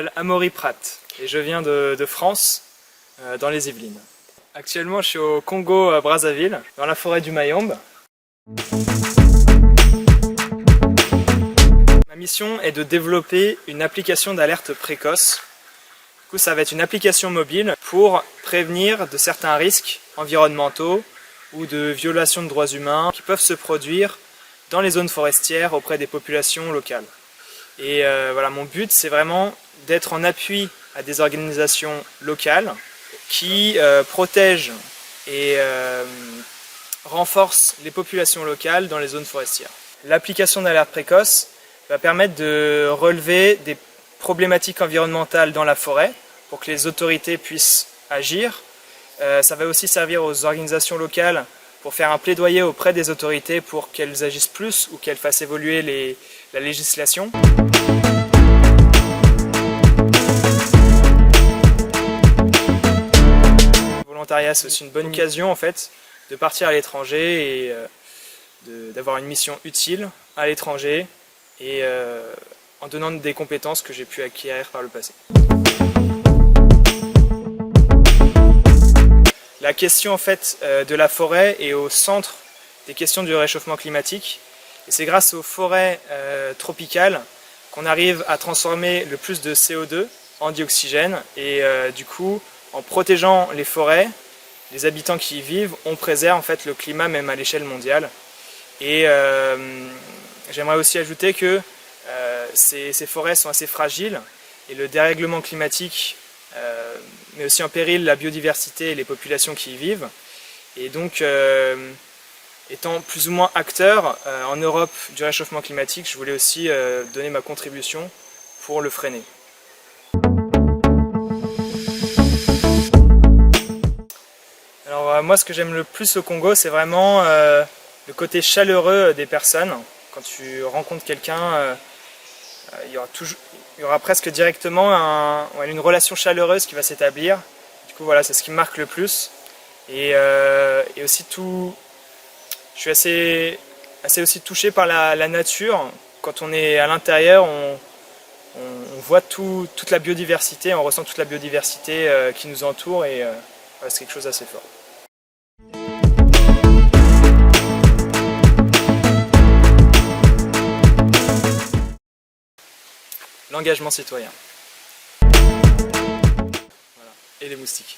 m'appelle Amaury Pratt et je viens de France, dans les Yvelines. Actuellement, je suis au Congo, Brazzaville, dans la forêt du Mayombe. Ma mission est de développer une application d'alerte précoce. Du coup, ça va être une application mobile pour prévenir de certains risques environnementaux ou de violations de droits humains qui peuvent se produire dans les zones forestières auprès des populations locales. Et voilà, mon but, c'est vraiment d'être en appui à des organisations locales qui protègent et renforcent les populations locales dans les zones forestières. L'application d'alerte précoce va permettre de relever des problématiques environnementales dans la forêt pour que les autorités puissent agir. Ça va aussi servir aux organisations locales pour faire un plaidoyer auprès des autorités pour qu'elles agissent plus ou qu'elles fassent évoluer la législation. Le volontariat, c'est aussi une bonne occasion en fait de partir à l'étranger et d'avoir une mission utile à l'étranger et en donnant des compétences que j'ai pu acquérir par le passé. La question en fait de la forêt est au centre des questions du réchauffement climatique et c'est grâce aux forêts tropicales qu'on arrive à transformer le plus de CO2 en dioxygène et du coup en protégeant les forêts, les habitants qui y vivent, on préserve en fait le climat même à l'échelle mondiale. Et j'aimerais aussi ajouter que ces forêts sont assez fragiles et le dérèglement climatique met aussi en péril la biodiversité et les populations qui y vivent. Et donc, étant plus ou moins acteur en Europe du réchauffement climatique, je voulais aussi donner ma contribution pour le freiner. Alors moi, ce que j'aime le plus au Congo, c'est vraiment le côté chaleureux des personnes. Quand tu rencontres quelqu'un, il y aura presque directement une relation chaleureuse qui va s'établir. Du coup, voilà, c'est ce qui me marque le plus. Et aussi je suis assez aussi touché par la nature. Quand on est à l'intérieur, on voit toute la biodiversité, on ressent toute la biodiversité qui nous entoure et voilà, c'est quelque chose d'assez fort. L'engagement citoyen. Voilà. Et les moustiques.